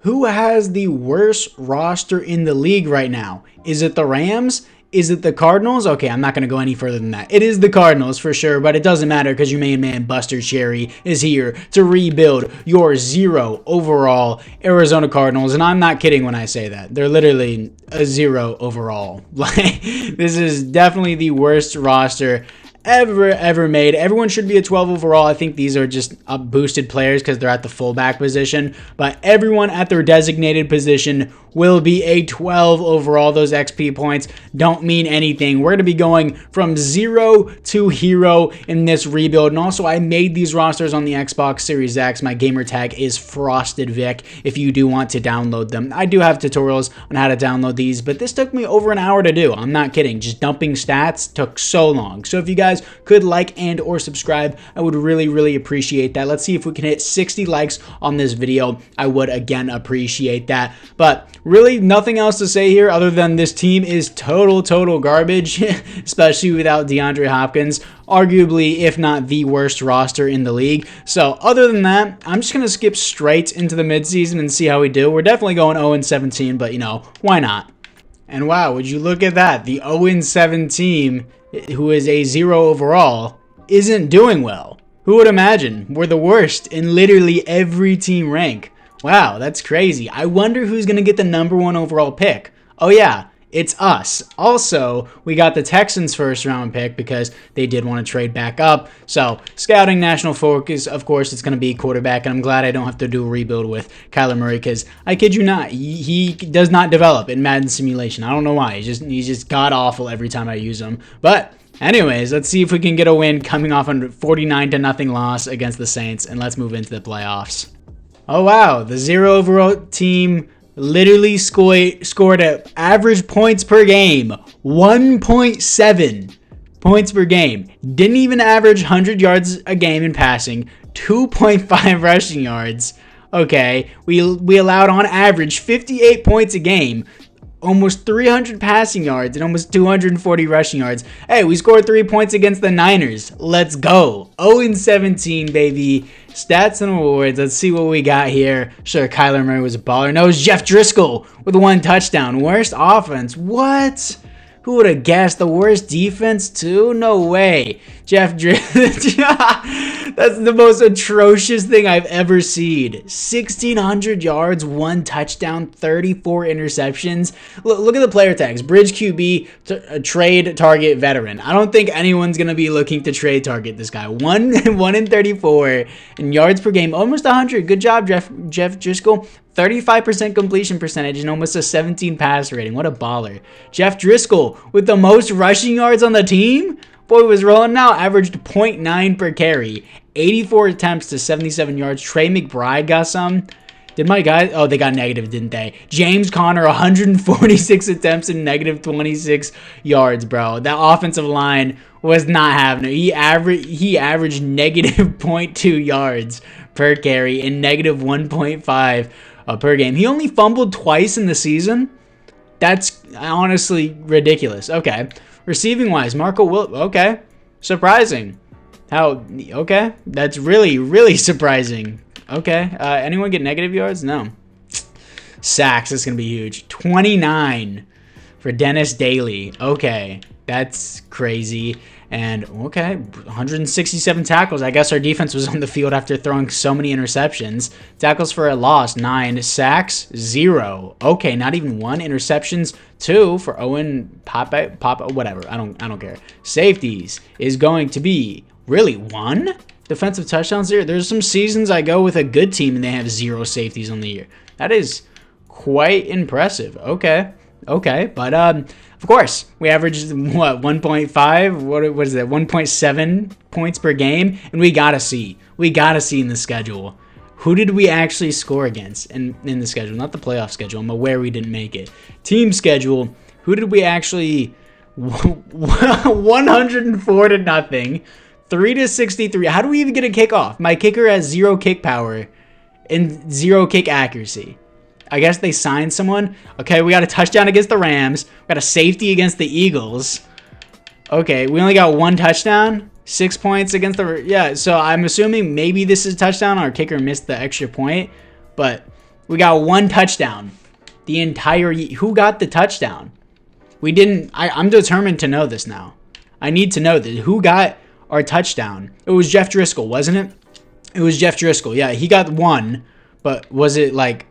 who has the worst roster in the league right now? Is it the Rams? Is it the Cardinals? Okay, I'm not going to go any further than that. It is the Cardinals for sure, but it doesn't matter because your main man Buster Cherry is here to rebuild your 0 overall Arizona Cardinals. And I'm not kidding when I say that. They're literally a 0 overall. Like, this is definitely the worst roster ever made. Everyone should be a 12 overall. I think these are just boosted players because they're at the fullback position, but everyone at their designated position will be a 12 overall. Those XP points don't mean anything. We're going to be going from 0 to hero in this rebuild. And also, I made these rosters on the Xbox Series X. My gamer tag is Frosted Vic if you do want to download them. I do have tutorials on how to download these, but this took me over an hour to do. I'm not kidding. Just dumping stats took so long. So if you guys could like and or subscribe, I would really appreciate that. Let's see if we can hit 60 likes on this video. I would again appreciate that. But really nothing else to say here other than this team is total garbage, especially without DeAndre Hopkins, arguably if not the worst roster in the league. So other than that, I'm just gonna skip straight into the midseason and see how we do. We're definitely going 0-17, but you know, why not? And wow, would you look at that? The 0-7 team, who is a 0 overall, isn't doing well. Who would imagine? We're the worst in literally every team rank. Wow, that's crazy. I wonder who's going to get the #1 overall pick. Oh yeah, it's us. Also, we got the Texans' first round pick because they did want to trade back up. So, scouting national focus, of course, it's going to be quarterback. And I'm glad I don't have to do a rebuild with Kyler Murray because I kid you not, he does not develop in Madden simulation. I don't know why. He's just god awful every time I use him. But anyways, let's see if we can get a win coming off a 49-0 loss against the Saints. And let's move into the playoffs. Oh wow, the 0 overall team literally scored an average points per game, 1.7 points per game. Didn't even average 100 yards a game in passing, 2.5 rushing yards. Okay, we allowed on average 58 points a game, almost 300 passing yards, and almost 240 rushing yards. Hey, we scored 3 points against the Niners. Let's go. 0-17, baby. Stats and awards. Let's see what we got here. Sure, Kyler Murray was a baller. No, it was Jeff Driscoll with 1 touchdown. Worst offense. What? Who would have guessed? The worst defense too? No way. Jeff Driscoll. That's the most atrocious thing I've ever seen. 1,600 yards, 1 touchdown, 34 interceptions. Look at the player tags. Bridge QB, trade target veteran. I don't think anyone's going to be looking to trade target this guy. 1 in 34 in yards per game. Almost 100. Good job, Jeff Driscoll. 35% completion percentage and almost a 17 pass rating. What a baller. Jeff Driscoll with the most rushing yards on the team. Boy was rolling now. Averaged 0.9 per carry. 84 attempts to 77 yards. Trey McBride got some. Did my guys? Oh, they got negative, didn't they? James Conner, 146 attempts and negative 26 yards, bro. That offensive line was not having it. He averaged negative 0.2 yards per carry and negative 1.5 per game. He only fumbled twice in the season. That's honestly ridiculous. Okay. Receiving wise, Marco Will. Okay. Surprising. Okay. That's really surprising. Okay. Anyone get negative yards? No. Sacks is going to be huge. 29 for Dennis Daly. Okay. That's crazy. And okay, 167 tackles. I guess our defense was on the field after throwing so many interceptions. Tackles for a loss, 9. Sacks, 0. Okay, not even 1. Interceptions, 2 for Owen Papa, whatever. I don't care. Safeties is going to be really 1. Defensive touchdowns there. There's some seasons I go with a good team and they have 0 safeties on the year. That is quite impressive. Okay, but of course, we averaged, what, 1.5? What is that, 1.7 points per game? And we got to see in the schedule. Who did we actually score against in the schedule? Not the playoff schedule. I'm aware we didn't make it. Team schedule, who did we actually... 104-0. 3-63. How do we even get a kickoff? My kicker has 0 kick power and 0 kick accuracy. I guess they signed someone. Okay, we got a touchdown against the Rams. We got a safety against the Eagles. Okay, we only got 1 touchdown. 6 points against the... Yeah, so I'm assuming maybe this is a touchdown. Our kicker missed the extra point. But We got 1 touchdown. The entire who got the touchdown? We didn't. I'm determined to know this now. I need to know this. Who got our touchdown? It was Jeff Driscoll, wasn't it? It was Jeff Driscoll. Yeah, he got 1. But was it like,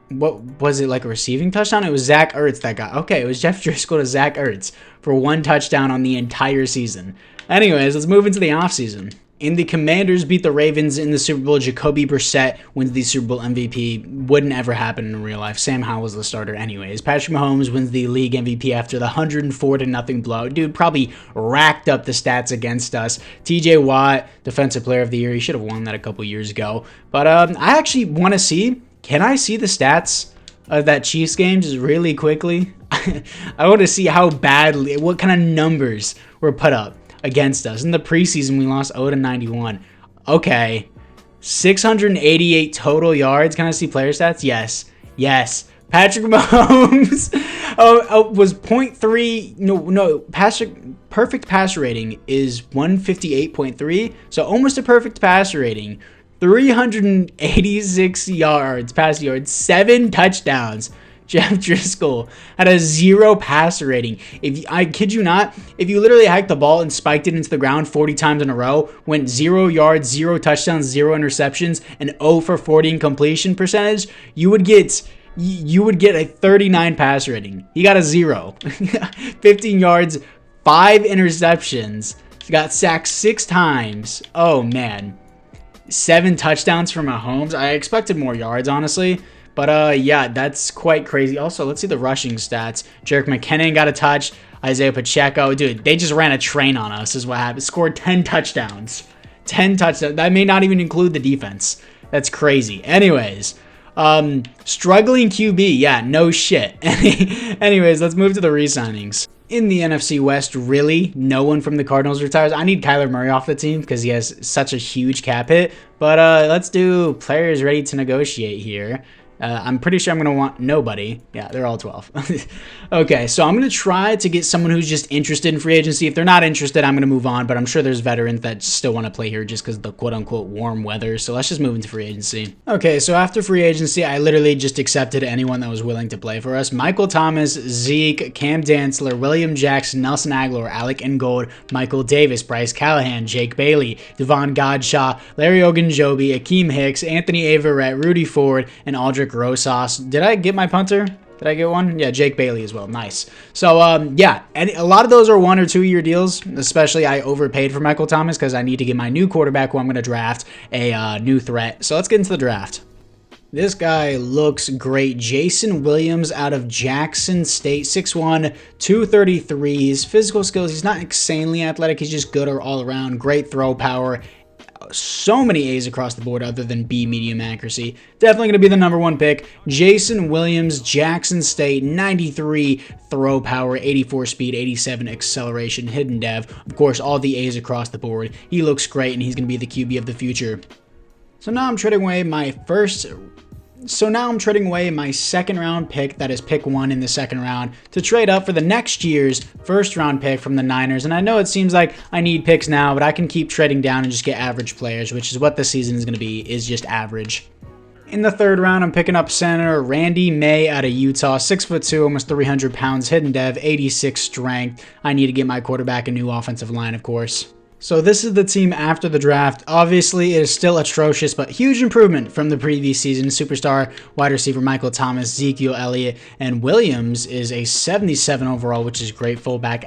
what was it, like a receiving touchdown? It was Zach Ertz that got. Okay, it was Jeff Driscoll to Zach Ertz for 1 touchdown on the entire season. Anyways, let's move into the offseason. And the Commanders beat the Ravens in the Super Bowl. Jacoby Brissett wins the Super Bowl MVP. Wouldn't ever happen in real life. Sam Howell was the starter anyways. Patrick Mahomes wins the league MVP after the 104-0 blowout. Dude probably racked up the stats against us. TJ Watt, Defensive Player of the Year. He should have won that a couple years ago. But I actually want to see, can I see the stats of that Chiefs game just really quickly? I want to see how badly, what kind of numbers were put up against us. In the preseason, we lost 0-91. Okay. 688 total yards. Can I see player stats? Yes. Patrick Mahomes was 0.3. No. Perfect passer rating is 158.3. So almost a perfect passer rating. 386 yards, pass yards, 7 touchdowns. Jeff Driscoll had a 0 passer rating. I kid you not, if you literally hiked the ball and spiked it into the ground 40 times in a row, went 0 yards, 0 touchdowns, 0 interceptions, and 0 for 40 in completion percentage, you would get a 39 passer rating. He got a 0. 15 yards, 5 interceptions. He got sacked 6 times. Oh man. 7 touchdowns for Mahomes. I expected more yards, honestly. But yeah, that's quite crazy. Also, let's see the rushing stats. Jerick McKinnon got a touch. Isaiah Pacheco. Dude, they just ran a train on us is what happened. Scored 10 touchdowns. 10 touchdowns. That may not even include the defense. That's crazy. Anyways, struggling QB. Yeah, no shit. Anyways, let's move to the re-signings. In the NFC West, really, no one from the Cardinals retires. I need Kyler Murray off the team because he has such a huge cap hit. But let's do players ready to negotiate here. I'm pretty sure I'm going to want nobody. Yeah, they're all 12. Okay, so I'm going to try to get someone who's just interested in free agency. If they're not interested, I'm going to move on, but I'm sure there's veterans that still want to play here just because of the quote-unquote warm weather. So let's just move into free agency. Okay, so after free agency, I literally just accepted anyone that was willing to play for us. Michael Thomas, Zeke, Cam Dantzler, William Jackson, Nelson Aguilar, Alec Ingold, Michael Davis, Bryce Callahan, Jake Bailey, Devon Godshaw, Larry Ogunjobi, Akeem Hicks, Anthony Averett, Rudy Ford, and Aldrich Rosas. Did I get my punter? Did I get one? Yeah, Jake Bailey as well. Nice. So, yeah, and a lot of those are 1 or 2 year deals. Especially I overpaid for Michael Thomas because I need to get my new quarterback who I'm going to draft a new threat. So let's get into the draft. This guy looks great. Jason Williams out of Jackson State, 6'1", 233. His physical skills, he's not insanely athletic. He's just good all around. Great throw power. So many A's across the board other than B medium accuracy. Definitely going to be the #1 pick. Jason Williams, Jackson State, 93 throw power, 84 speed, 87 acceleration, hidden dev. Of course, all the A's across the board. He looks great, and he's going to be the QB of the future. So now I'm trading away my second round pick, that is pick 1 in the second round, to trade up for the next year's first round pick from the Niners. And I know it seems like I need picks now, but I can keep trading down and just get average players, which is what this season is going to be, is just average. In the third round, I'm picking up center Randy May out of Utah, 6'2", almost 300 pounds, hidden dev, 86 strength. I need to get my quarterback a new offensive line, of course. So this is the team after the draft. Obviously, it is still atrocious, but huge improvement from the previous season. Superstar wide receiver Michael Thomas, Ezekiel Elliott, and Williams is a 77 overall, which is great. Fullback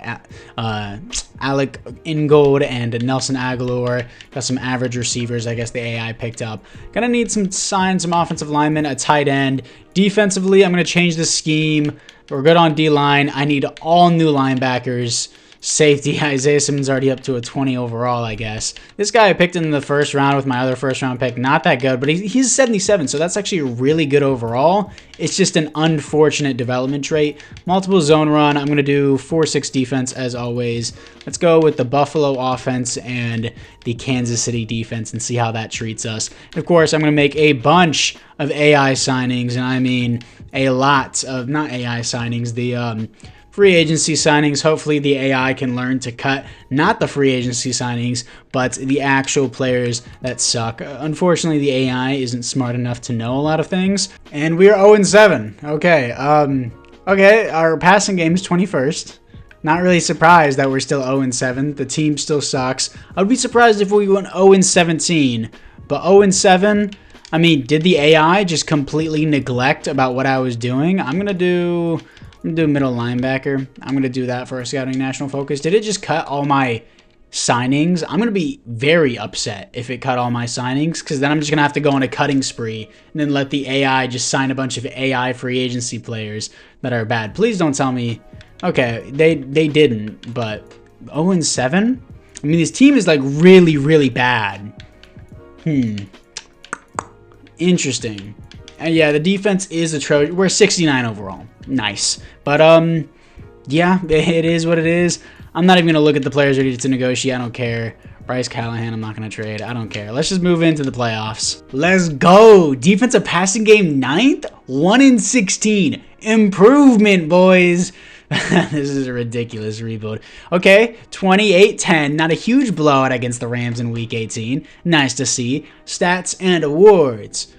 Alec Ingold and Nelson Aguilar. Got some average receivers, I guess the AI picked up. Gonna need some offensive linemen, a tight end. Defensively, I'm gonna change the scheme. We're good on D-line. I need all new linebackers. Safety, Isaiah Simmons already up to a 20 overall, I guess. This guy I picked in the first round with my other first round pick. Not that good, but he's 77, so that's actually really good overall. It's just an unfortunate development trait. Multiple zone run. I'm going to do 4-6 defense as always. Let's go with the Buffalo offense and the Kansas City defense and see how that treats us. And of course, I'm going to make a bunch of AI signings, and I mean a lot of, not AI signings, the free agency signings. Hopefully the AI can learn to cut not the free agency signings, but the actual players that suck. Unfortunately, the AI isn't smart enough to know a lot of things. And we're 0-7. Okay, okay, our passing game is 21st. Not really surprised that we're still 0-7. The team still sucks. I would be surprised if we went 0-17. But 0-7, I mean, did the AI just completely neglect about what I was doing? I'm going to do middle linebacker. I'm going to do that for a scouting national focus. Did it just cut all my signings? I'm going to be very upset if it cut all my signings, because then I'm just going to have to go on a cutting spree and then let the AI just sign a bunch of AI free agency players that are bad. Please don't tell me. Okay, they didn't, but 0-7? I mean, this team is like really, really bad. Interesting. And yeah, the defense is atrocious. We're 69 overall. Nice. But, yeah, it is what it is. I'm not even going to look at the players ready to negotiate. I don't care. Bryce Callahan, I'm not going to trade. I don't care. Let's just move into the playoffs. Let's go. Defensive passing game 9th? 1-16. Improvement, boys. This is a ridiculous rebuild. Okay, 28-10. Not a huge blowout against the Rams in Week 18. Nice to see. Stats and awards.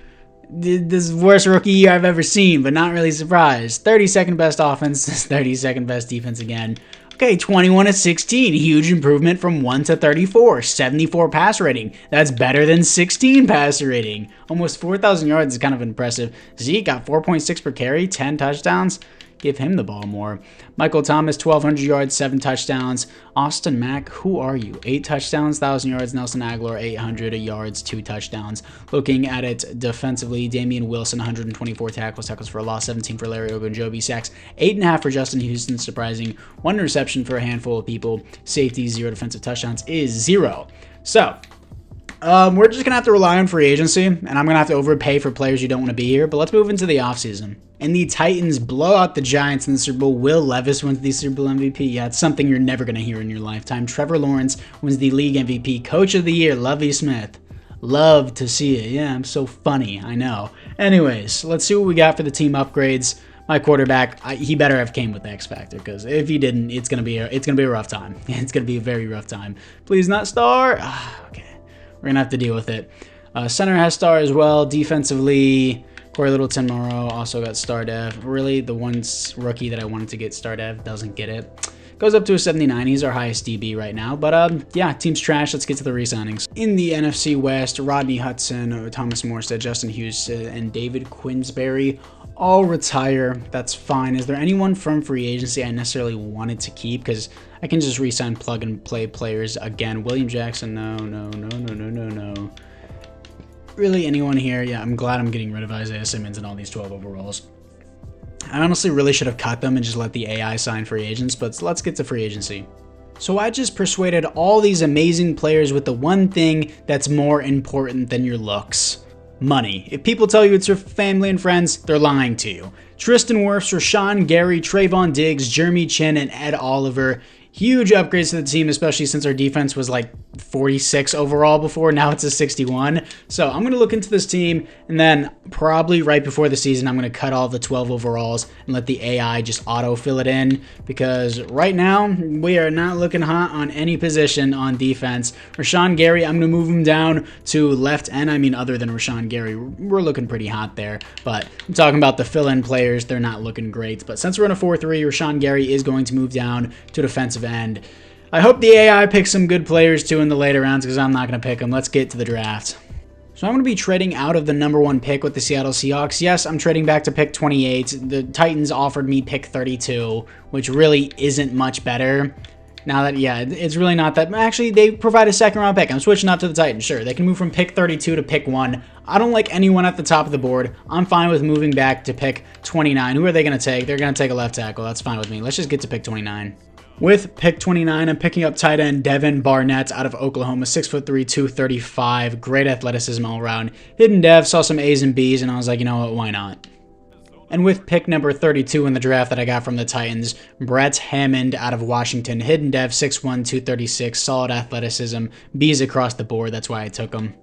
This is the worst rookie year I've ever seen, but not really surprised. 32nd best offense, 32nd best defense again. Okay, 21-16. Huge improvement from 1 to 34. 74 pass rating. That's better than 16 passer rating. Almost 4,000 yards is kind of impressive. Zeke got 4.6 per carry, 10 touchdowns. Give him the ball more. Michael Thomas, 1,200 yards, 7 touchdowns. Austin Mack, who are you? 8 touchdowns, 1,000 yards. Nelson Aguilar, 800 yards, 2 touchdowns. Looking at it defensively, Damian Wilson, 124 tackles for a loss, 17 for Larry Ogunjobi. Sacks, 8.5 for Justin Houston, surprising. 1 interception for a handful of people. Safety, 0 defensive touchdowns is 0. So, we're just going to have to rely on free agency, and I'm going to have to overpay for players who don't want to be here. But let's move into the offseason. And the Titans blow out the Giants in the Super Bowl. Will Levis wins the Super Bowl MVP. Yeah, it's something you're never going to hear in your lifetime. Trevor Lawrence wins the league MVP. Coach of the Year, Lovie Smith. Love to see it. Yeah, I'm so funny. I know. Anyways, let's see what we got for the team upgrades. My quarterback, he better have came with the X Factor, because if he didn't, it's gonna be a rough time. It's gonna be a very rough time. Please not star. Okay, we're gonna have to deal with it. Center has star as well. Defensively, Corey Littleton Moreau also got star dev. Really, the one rookie that I wanted to get star dev doesn't get it. Goes up to a 79. He's our highest DB right now. But yeah, team's trash. Let's get to the re-signings. In the NFC West, Rodney Hudson, Thomas Morstead, Justin Houston, and David Quinsbury all retire. That's fine. Is there anyone from free agency I necessarily wanted to keep? Because I can just re-sign plug and play players again. William Jackson, no. Really, anyone here? Yeah, I'm glad I'm getting rid of Isaiah Simmons and all these 12 overalls. I honestly really should have cut them and just let the AI sign free agents, but let's get to free agency. So I just persuaded all these amazing players with the one thing that's more important than your looks. Money. If people tell you it's your family and friends, they're lying to you. Tristan Wirfs, Rashawn Gary, Trayvon Diggs, Jeremy Chin, and Ed Oliver. Huge upgrades to the team, especially since our defense was like 46 overall before. Now it's a 61. So I'm going to look into this team, and then probably right before the season, I'm going to cut all the 12 overalls and let the AI just auto-fill it in, because right now we are not looking hot on any position on defense. Rashawn Gary, I'm going to move him down to left end. I mean, other than Rashawn Gary, we're looking pretty hot there. But I'm talking about the fill-in players. They're not looking great. But since we're in a 4-3, Rashawn Gary is going to move down to defensive end. I hope the AI picks some good players too in the later rounds, because I'm not going to pick them. Let's get to the draft. So I'm going to be trading out of the #1 pick with the Seattle Seahawks. Yes, I'm trading back to pick 28. The Titans offered me pick 32, which really isn't much better. Now that, yeah, it's really not that. Actually, they provide a second-round pick. I'm switching up to the Titans. Sure, they can move from pick 32 to pick 1. I don't like anyone at the top of the board. I'm fine with moving back to pick 29. Who are they going to take? They're going to take a left tackle. That's fine with me. Let's just get to pick 29. With pick 29, I'm picking up tight end Devin Barnett out of Oklahoma, 6'3", 235, great athleticism all around. Hidden dev, saw some A's and B's, and I was like, you know what, why not? And with pick number 32 in the draft that I got from the Titans, Brett Hammond out of Washington, hidden dev, 6'1", 236, solid athleticism, B's across the board, that's why I took him.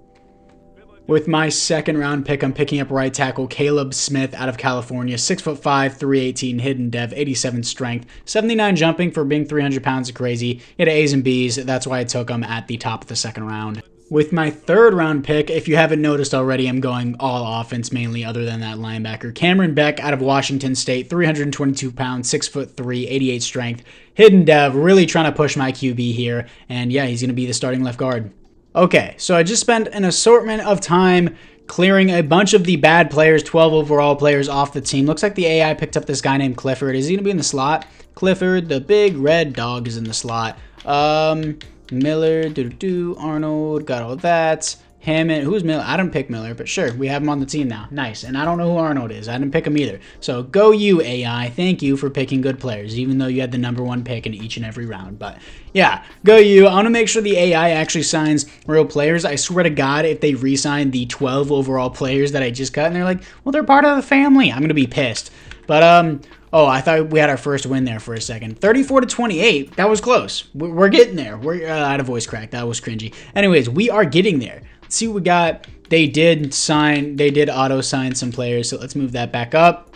With my second round pick, I'm picking up right tackle Caleb Smith out of California. 6'5", 318, hidden dev, 87 strength, 79 jumping for being 300 pounds. Crazy. He had A's and B's. That's why I took him at the top of the second round. With my third round pick, if you haven't noticed already, I'm going all offense mainly other than that linebacker. Cameron Beck out of Washington State, 322 pounds, 6'3", 88 strength, hidden dev, really trying to push my QB here. And yeah, he's going to be the starting left guard. Okay, so I just spent an assortment of time clearing a bunch of the bad players, 12 overall players off the team. Looks like the AI picked up this guy named Clifford. Is he going to be in the slot? Clifford, the big red dog, is in the slot. Miller, Arnold, got all that. Hammond, who's Miller? I didn't pick Miller, but sure, we have him on the team now. Nice. And I don't know who Arnold is. I didn't pick him either. So go you, AI. Thank you for picking good players, even though you had the #1 pick in each and every round. But yeah, go you. I want to make sure the AI actually signs real players. I swear to God, if they re-sign the 12 overall players that I just cut, and they're like, well, they're part of the family, I'm going to be pissed. But, oh, I thought we had our first win there for a second. 34-28. That was close. We're getting there. We're out of voice crack. That was cringy. Anyways, we are getting there. Let's see what we got. They did auto sign some players. So let's move that back up.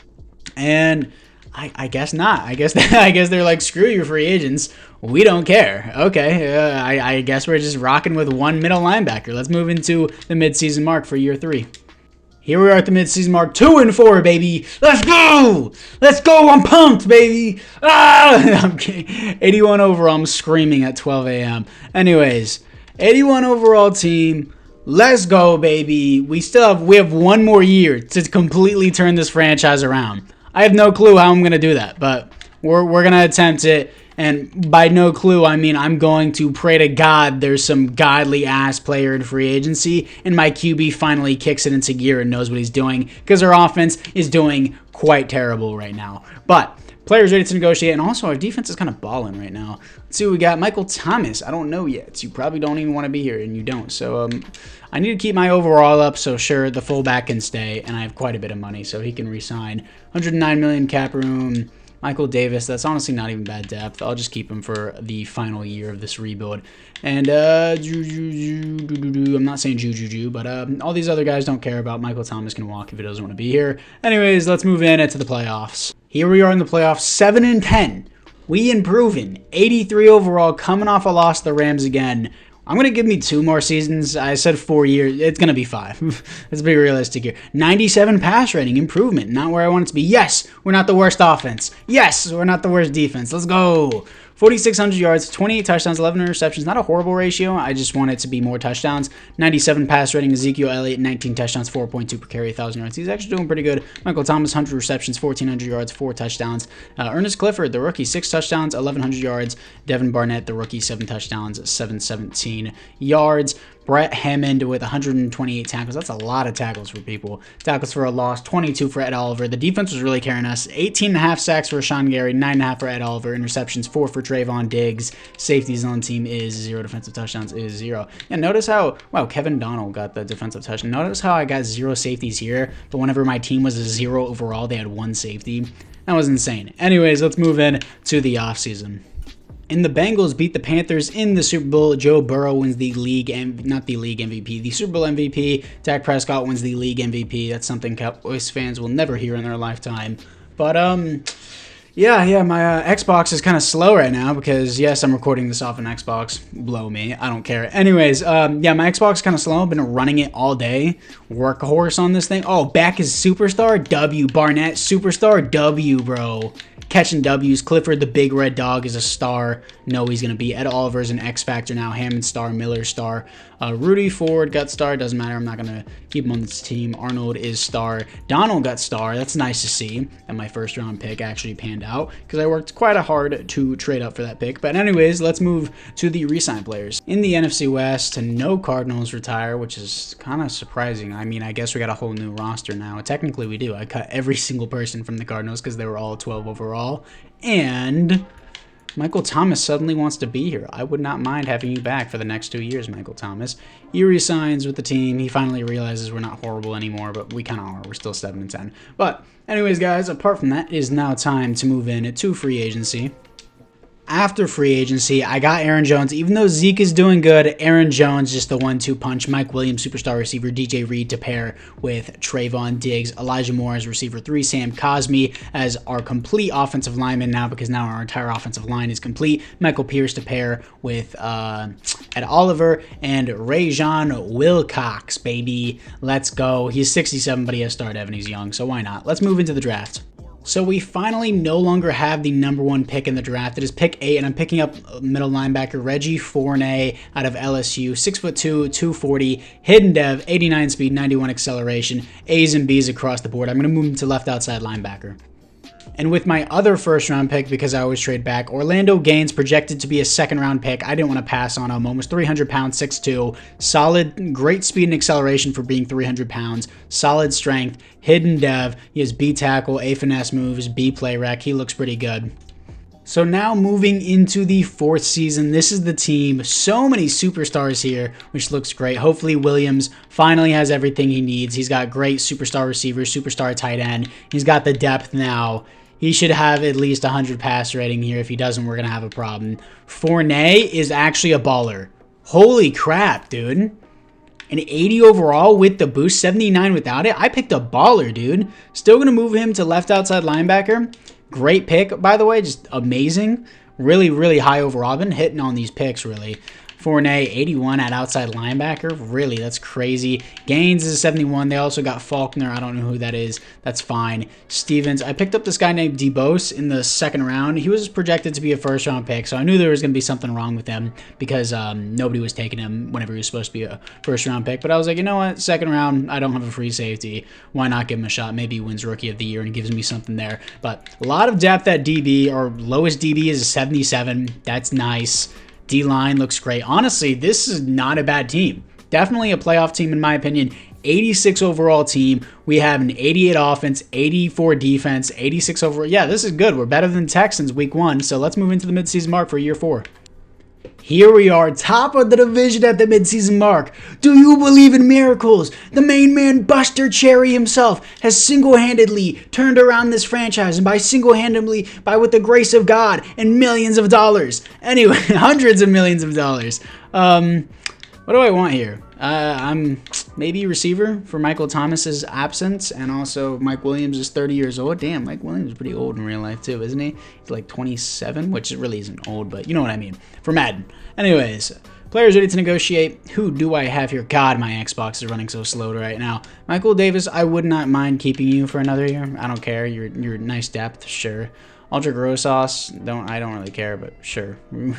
And I guess not. I guess they're like, screw you, free agents. We don't care. Okay. I guess we're just rocking with one middle linebacker. Let's move into the midseason mark for year 3. Here we are at the midseason mark, 2-4, baby. Let's go! Let's go! I'm pumped, baby. I'm kidding. 81 overall. I'm screaming at 12 a.m. Anyways, 81 overall team. Let's go, baby. We have one more year to completely turn this franchise around. I have no clue how I'm gonna do that, but we're gonna attempt it. And by no clue, I mean I'm going to pray to God there's some godly ass player in free agency and my QB finally kicks it into gear and knows what he's doing, because our offense is doing quite terrible right now. But players ready to negotiate, and also our defense is kind of balling right now. Let's see what we got. Michael Thomas. I don't know yet. You probably don't even want to be here, and you don't. So I need to keep my overall up, so sure, the fullback can stay, and I have quite a bit of money, so he can re-sign. 109 million cap room. Michael Davis, that's honestly not even bad depth. I'll just keep him for the final year of this rebuild. And I'm not saying Juju, but all these other guys don't care about. Michael Thomas can walk if he doesn't want to be here. Anyways, let's move into the playoffs. Here we are in the playoffs, 7-10. We improving. 83 overall, coming off a loss to the Rams again. I'm going to give me 2 more seasons. I said 4 years. It's going to be 5. Let's be realistic here. 97 pass rating, improvement. Not where I want it to be. Yes, we're not the worst offense. Yes, we're not the worst defense. Let's go. 4,600 yards, 28 touchdowns, 11 interceptions. Not a horrible ratio. I just want it to be more touchdowns. 97 pass rating. Ezekiel Elliott, 19 touchdowns, 4.2 per carry, 1,000 yards. He's actually doing pretty good. Michael Thomas, 100 receptions, 1,400 yards, 4 touchdowns. Ernest Clifford, the rookie, 6 touchdowns, 1,100 yards. Devin Barnett, the rookie, 7 touchdowns, 717 yards. Brett Hammond with 128 tackles. That's a lot of tackles for people. Tackles for a loss, 22 for Ed Oliver. The defense was really carrying us. 18.5 sacks for Sean Gary, 9.5 for Ed Oliver. Interceptions, 4 for Trayvon Diggs. Safeties on the team is 0. Defensive touchdowns is 0. And notice how, wow, Kevin Donald got the defensive touchdown. Notice how I got 0 safeties here, but whenever my team was a 0 overall, they had 1 safety. That was insane. Anyways, let's move in to the offseason. And the Bengals beat the Panthers in the Super Bowl. Joe Burrow wins the not the league MVP, the Super Bowl MVP. Dak Prescott wins the league MVP. That's something Cowboys fans will never hear in their lifetime. But yeah, my Xbox is kind of slow right now because, yes, I'm recording this off an Xbox. Blow me. I don't care. Anyways, yeah, my Xbox is kind of slow. I've been running it all day. Workhorse on this thing. Oh, back is superstar. W. Barnett, superstar. W, bro. Catching W's. Clifford, the big red dog, is a star. No, he's going to be. Ed Oliver is an X factor now. Hammond star. Miller star. Rudy Ford got star. Doesn't matter. I'm not going to keep him on this team. Arnold is star. Donald got star. That's nice to see that my first round pick actually panned out because I worked quite hard to trade up for that pick. But anyways, let's move to the re-sign players. In the NFC West, no Cardinals retire, which is kind of surprising. I mean, I guess we got a whole new roster now. Technically, we do. I cut every single person from the Cardinals because they were all 12 overall. And Michael Thomas suddenly wants to be here. I would not mind having you back for the next 2 years, Michael Thomas. He resigns with the team. He finally realizes we're not horrible anymore, but we kind of are. We're still 7-10. But anyways, guys, apart from that, it is now time to move in to free agency. after free agency, I got Aaron Jones. Even though Zeke is doing good, Aaron Jones just the 1-2 punch. Mike Williams, superstar receiver, DJ Reed to pair with Trayvon Diggs, Elijah Moore as receiver 3, Sam Cosmi as our complete offensive lineman now because now our entire offensive line is complete. Michael Pierce to pair with Ed Oliver and Rajon Wilcox, baby. Let's go. He's 67, but he has start Evan. He's young, so why not? Let's move into the draft. So we finally no longer have the number 1 pick in the draft. It is pick 8, and I'm picking up middle linebacker Reggie Fournette out of LSU. 6'2", 240, hidden dev, 89 speed, 91 acceleration, A's and B's across the board. I'm going to move him to left outside linebacker. And with my other first-round pick, because I always trade back, Orlando Gaines projected to be a second-round pick. I didn't want to pass on him. Almost 300 pounds, 6'2", solid, great speed and acceleration for being 300 pounds, solid strength, hidden dev. He has B tackle, A finesse moves, B play rec. He looks pretty good. So now moving into the 4th season, this is the team. So many superstars here, which looks great. Hopefully Williams finally has everything he needs. He's got great superstar receivers, superstar tight end. He's got the depth now. He should have at least 100 pass rating here. If he doesn't, we're going to have a problem. Fournette is actually a baller. Holy crap, dude. An 80 overall with the boost, 79 without it. I picked a baller, dude. Still going to move him to left outside linebacker. Great pick, by the way. Just amazing. Really, really high overall. I've been hitting on these picks, really. Fournette, 81 at outside linebacker. Really, that's crazy. Gaines is 71. They also got Faulkner. I don't know who that is. That's fine. Stevens. I picked up this guy named DeBose in the 2nd round. He was projected to be a first-round pick, so I knew there was going to be something wrong with him because nobody was taking him whenever he was supposed to be a first-round pick. But I was like, you know what? 2nd round, I don't have a free safety. Why not give him a shot? Maybe he wins Rookie of the Year and he gives me something there. But a lot of depth at DB. Our lowest DB is a 77. That's nice. D-line looks great. Honestly, this is not a bad team. Definitely a playoff team in my opinion. 86 overall team. We have an 88 offense, 84 defense, 86 overall. Yeah, this is good. We're better than Texans week 1. So let's move into the midseason mark for year 4. Here we are, top of the division at the midseason mark. Do you believe in miracles? The main man, Buster Cherry himself, has single-handedly turned around this franchise, and by single-handedly, by with the grace of God and millions of dollars. Anyway, hundreds of millions of dollars. What do I want here? I'm maybe receiver for Michael Thomas's absence, and also Mike Williams is 30 years old. Damn, Mike Williams is pretty old in real life too, isn't he? He's like 27, which really isn't old, but you know what I mean. For Madden. Anyways, players ready to negotiate. Who do I have here? God, my Xbox is running so slow right now. Michael Davis, I would not mind keeping you for another year. I don't care. You're nice depth, sure. Ultra Grossos, I don't really care, but sure.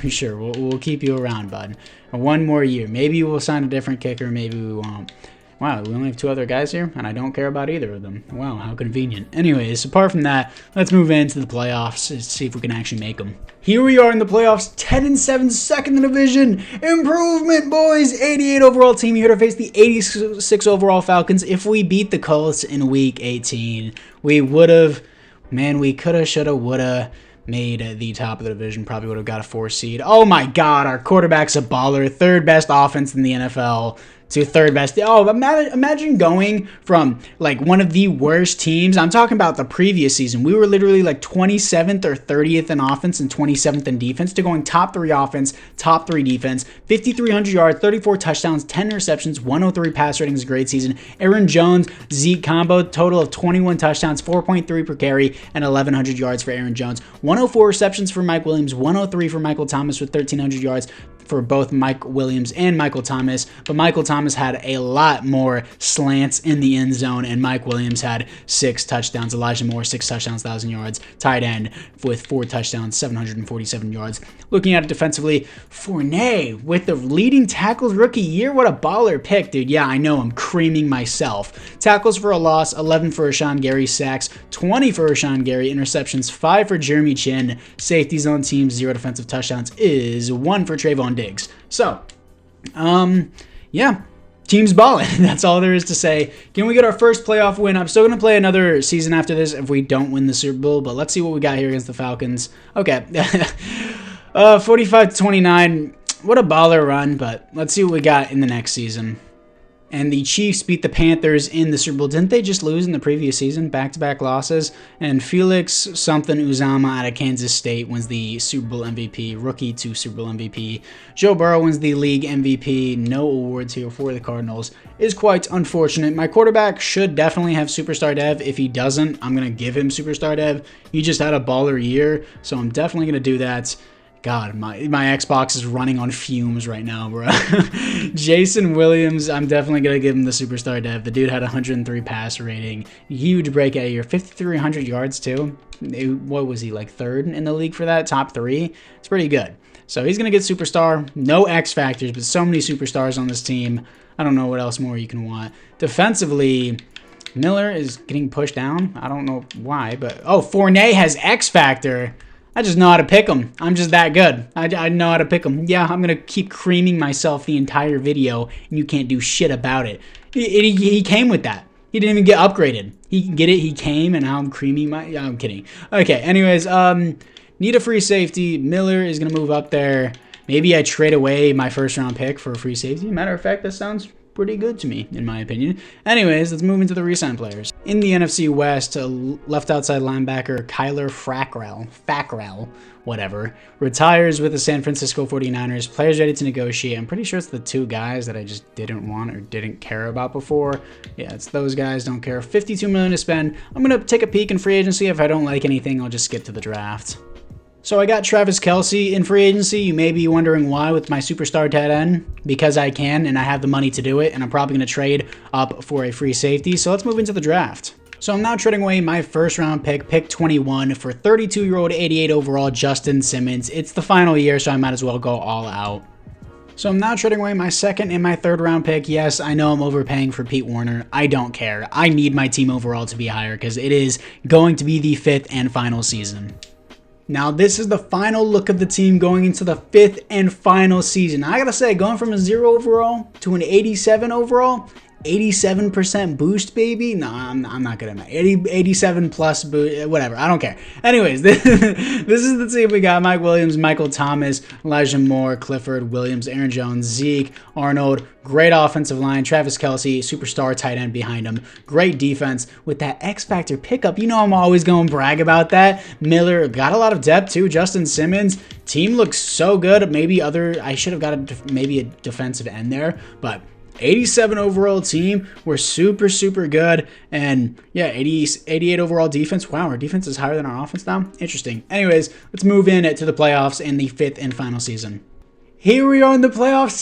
Sure, we'll keep you around, bud. One more year. Maybe we'll sign a different kicker, maybe we won't. Wow, we only have 2 other guys here, and I don't care about either of them. Wow, how convenient. Anyways, apart from that, let's move into the playoffs and see if we can actually make them. Here we are in the playoffs, 10-7, second in the division. Improvement, boys. 88 overall team here to face the 86 overall Falcons. If we beat the Colts in Week 18, we would have... Man, we coulda, shoulda, woulda made the top of the division. Probably would have got a 4 seed. Oh my God, our quarterback's a baller. 3rd best offense in the NFL to 3rd best. Oh, imagine going from like one of the worst teams. I'm talking about the previous season. We were literally like 27th or 30th in offense and 27th in defense to going top 3 offense, top 3 defense, 5,300 yards, 34 touchdowns, 10 interceptions, 103 pass rating is a great season. Aaron Jones, Zeke combo, total of 21 touchdowns, 4.3 per carry, and 1,100 yards for Aaron Jones. 104 receptions for Mike Williams, 103 for Michael Thomas with 1,300 yards for both Mike Williams and Michael Thomas, but Michael Thomas had a lot more slants in the end zone, and Mike Williams had 6 touchdowns. Elijah Moore, 6 touchdowns, 1,000 yards. Tight end with 4 touchdowns, 747 yards. Looking at it defensively, Fournette with the leading tackles rookie year. What a baller pick, dude. Yeah, I know, I'm creaming myself. Tackles for a loss, 11 for Rashawn Gary. Sacks, 20 for Rashawn Gary. Interceptions, 5 for Jeremy Chin. Safeties on team, 0 defensive touchdowns is 1 for Trayvon Diggs. So, yeah, team's balling. That's all there is to say. Can we get our first playoff win? I'm still going to play another season after this if we don't win the Super Bowl, but let's see what we got here against the Falcons. Okay, 45-29. What a baller run, but let's see what we got in the next season. And the Chiefs beat the Panthers in the Super Bowl. Didn't they just lose in the previous season? Back-to-back losses. And Felix something Uzama out of Kansas State wins the Super Bowl MVP. Rookie to Super Bowl MVP. Joe Burrow wins the league MVP. No awards here for the Cardinals. Is quite unfortunate. My quarterback should definitely have Superstar Dev. If he doesn't, I'm going to give him Superstar Dev. He just had a baller year, so I'm definitely going to do that. God, my Xbox is running on fumes right now, bro. Jason Williams, I'm definitely going to give him the Superstar Dev. The dude had 103 pass rating. Huge breakout year. 5,300 yards, too. What was he, like third in the league for that? Top 3? It's pretty good. So he's going to get Superstar. No X Factors, but so many Superstars on this team. I don't know what else more you can want. Defensively, Miller is getting pushed down. I don't know why, but... Oh, Fournette has X Factor. I just know how to pick them. I'm just that good. I know how to pick them. Yeah, I'm going to keep creaming myself the entire video, and you can't do shit about it. He came with that. He didn't even get upgraded. He can get it. He came, and now I'm creaming my... Yeah, I'm kidding. Okay, anyways, need a free safety. Miller is going to move up there. Maybe I trade away my first-round pick for a free safety. Matter of fact, that sounds pretty good to me, in my opinion. Anyways, let's move into the re-sign players. In the NFC West, left outside linebacker Kyler Fackrell, whatever, retires with the San Francisco 49ers. Players ready to negotiate. I'm pretty sure it's the 2 guys that I just didn't want or didn't care about before. Yeah, it's those guys. Don't care. $52 million to spend. I'm going to take a peek in free agency. If I don't like anything, I'll just skip to the draft. So I got Travis Kelce in free agency. You may be wondering why with my superstar tight end. Because I can and I have the money to do it, and I'm probably going to trade up for a free safety. So let's move into the draft. So I'm now trading away my first round pick, pick 21, for 32-year-old 88 overall Justin Simmons. It's the final year, so I might as well go all out. So I'm now trading away my second and my third round pick. Yes, I know I'm overpaying for Pete Werner. I don't care. I need my team overall to be higher because it is going to be the 5th and final season. Now, this is the final look of the team going into the 5th and final season. I gotta say, going from a 0 overall to an 87 overall, 87% boost, baby? No, I'm not good at that. 87 plus boost, whatever. I don't care. Anyways, this is the team we got. Mike Williams, Michael Thomas, Elijah Moore, Clifford, Williams, Aaron Jones, Zeke, Arnold. Great offensive line. Travis Kelce, superstar tight end behind him. Great defense with that X Factor pickup. You know I'm always going to brag about that. Miller got a lot of depth too. Justin Simmons. Team looks so good. I should have got maybe a defensive end there, but 87 overall team. We're super, super good. And yeah, 88 overall defense. Wow, our defense is higher than our offense now. Interesting. Anyways, let's move in to the playoffs in the 5th and final season. Here we are in the playoffs,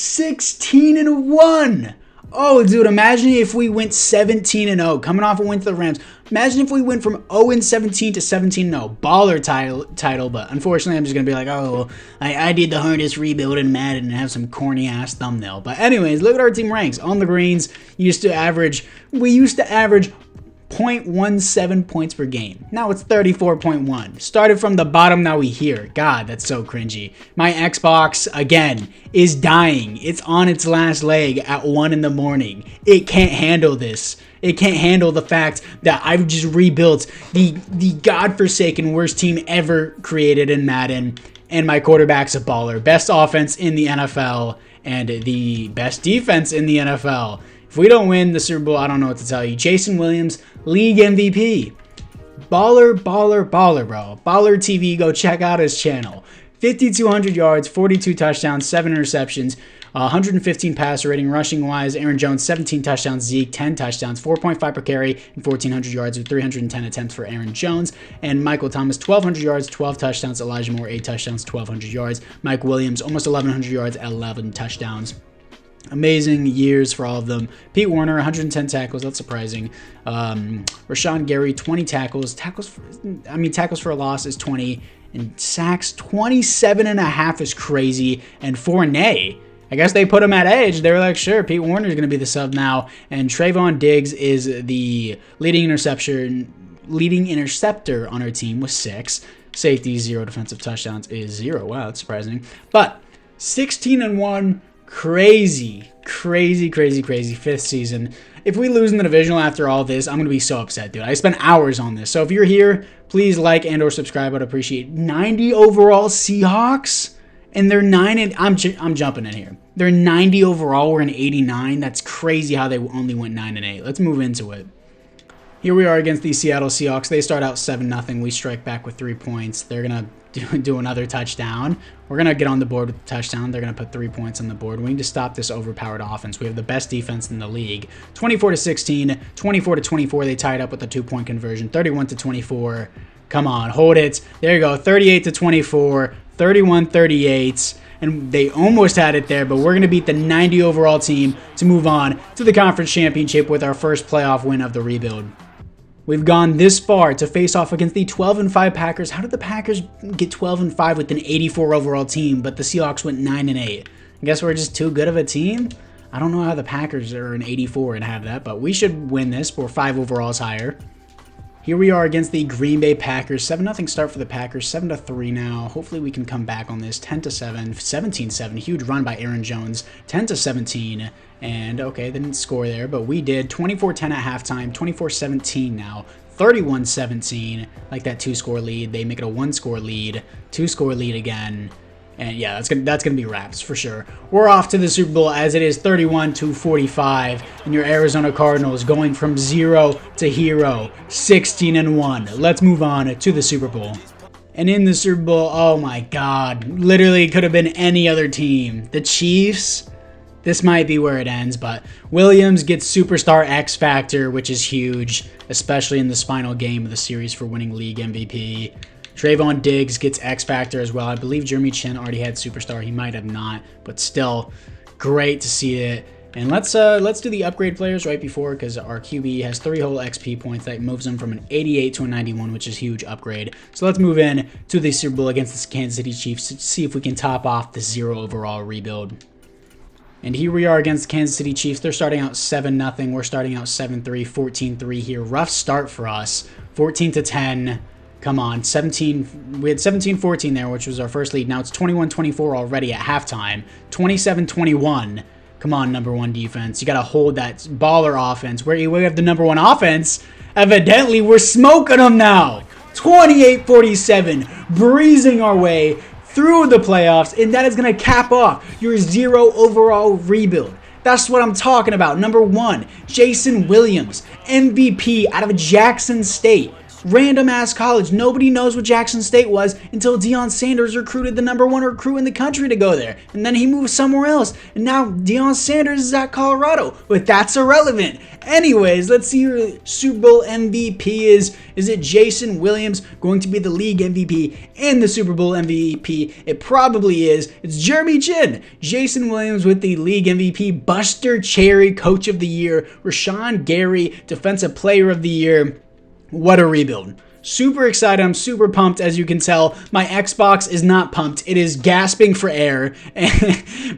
16-1. Oh, dude, imagine if we went 17-0, coming off a win to the Rams. Imagine if we went from 0-17 to 17-0. Baller title, but unfortunately, I'm just going to be like, oh, well, I did the hardest rebuild in Madden and have some corny-ass thumbnail. But anyways, look at our team ranks. On the greens, we used to average 0.17 points per game. Now it's 34.1. Started from the bottom, now we here. God, that's so cringy. My Xbox, again, is dying. It's on its last leg at 1 in the morning. It can't handle this. It can't handle the fact that I've just rebuilt the godforsaken worst team ever created in Madden, and my quarterback's a baller. Best offense in the NFL and the best defense in the NFL. If we don't win the Super Bowl, I don't know what to tell you. Jason Williams, league MVP. Baller, baller, baller, bro. Baller TV, go check out his channel. 5,200 yards, 42 touchdowns, 7 interceptions, 115 passer rating. Rushing wise, Aaron Jones, 17 touchdowns, Zeke, 10 touchdowns, 4.5 per carry, and 1,400 yards with 310 attempts for Aaron Jones. And Michael Thomas, 1,200 yards, 12 touchdowns. Elijah Moore, 8 touchdowns, 1,200 yards. Mike Williams, almost 1,100 yards, 11 touchdowns. Amazing years for all of them. Pete Werner, 110 tackles. That's surprising. Rashawn Gary, 20 tackles. Tackles for a loss is 20. And sacks, 27.5 is crazy. And Fournette, I guess they put him at edge. They were like, sure, Pete Werner is going to be the sub now. And Trayvon Diggs is the leading interceptor on our team with 6. Safety, 0. Defensive touchdowns is 0. Wow, that's surprising. But 16-1. Crazy 5th season. If we lose in the divisional after all this, I'm going to be so upset, dude. I spent hours on this. So if you're here, please like and or subscribe. I'd appreciate it. 90 overall Seahawks And they're 9 and I'm jumping in here. They're 90 overall. We're in 89. That's crazy how they only went 9 and 8. Let's move into it. Here we are against the Seattle Seahawks. They start out 7-0. We strike back with 3 points. They're going to do another touchdown. We're going to get on the board with the touchdown. They're going to put 3 points on the board. We need to stop this overpowered offense. We have the best defense in the league. 24-16, 24-24. They tied up with a 2-point conversion. 31-24. Come on, hold it. There you go. 38-24, 31-38. And they almost had it there, but we're going to beat the 90 overall team to move on to the conference championship with our first playoff win of the rebuild. We've gone this far to face off against the 12-5 Packers. How did the Packers get 12-5 with an 84 overall team, but the Seahawks went 9-8? I guess we're just too good of a team? I don't know how the Packers are an 84 and have that, but we should win this. We're 5 overalls higher. Here we are against the Green Bay Packers. 7-0 start for the Packers. 7-3 now. Hopefully we can come back on this. 10-7. 17-7. Huge run by Aaron Jones. 10-17. And okay, they didn't score there, but we did. 24-10 at halftime. 24-17 now. 31-17. Like that 2-score lead. They make it a 1-score lead. 2-score lead again. And yeah, that's gonna be wraps for sure. We're off to the Super Bowl as it is 31-45, and your Arizona Cardinals going from 0 to hero, 16-1. Let's move on to the Super Bowl. And in the Super Bowl, oh my God, literally could have been any other team. The Chiefs. This might be where it ends, but Williams gets Superstar X Factor, which is huge, especially in this final game of the series for winning league MVP. Trayvon Diggs gets X Factor as well. I believe Jeremy Chin already had Superstar. He might have not, but still great to see it. And let's do the upgrade players right before, because our QB has 3 whole XP points. That moves him from an 88 to a 91, which is a huge upgrade. So let's move in to the Super Bowl against the Kansas City Chiefs to see if we can top off the 0 overall rebuild. And here we are against the Kansas City Chiefs. They're starting out 7-0. We're starting out 7-3, 14-3 here. Rough start for us. 14-10. Come on, we had 17-14 there, which was our first lead. Now it's 21-24 already at halftime. 27-21. Come on, number 1 defense. You got to hold that baller offense. We have the number 1 offense. Evidently, we're smoking them now. 28-47, breezing our way through the playoffs, and that is going to cap off your 0 overall rebuild. That's what I'm talking about. Number 1, Jason Williams, MVP out of Jackson State. Random ass college. Nobody knows what Jackson State was until Deion Sanders recruited the number 1 recruit in the country to go there. And then he moved somewhere else. And now Deion Sanders is at Colorado. But that's irrelevant. Anyways, let's see who your Super Bowl MVP is. Is it Jason Williams going to be the league MVP and the Super Bowl MVP? It probably is. It's Jeremy Chin. Jason Williams with the league MVP. Buster Cherry, Coach of the Year. Rashawn Gary, Defensive Player of the Year. What a rebuild. Super excited. I'm super pumped. As you can tell, my Xbox is not pumped. It is gasping for air.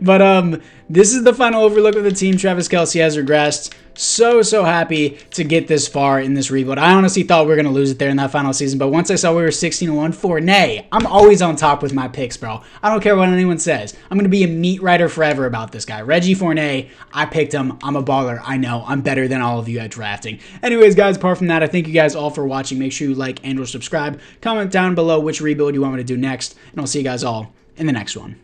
But this is the final overlook of the team. Travis Kelce has regressed. So happy to get this far in this rebuild. I honestly thought we were going to lose it there in that final season, but once I saw we were 16-1, Fournette, I'm always on top with my picks, bro. I don't care what anyone says. I'm going to be a meat writer forever about this guy. Reggie Fournette, I picked him. I'm a baller. I know. I'm better than all of you at drafting. Anyways, guys, apart from that, I thank you guys all for watching. Make sure you like and or subscribe. Comment down below which rebuild you want me to do next, and I'll see you guys all in the next one.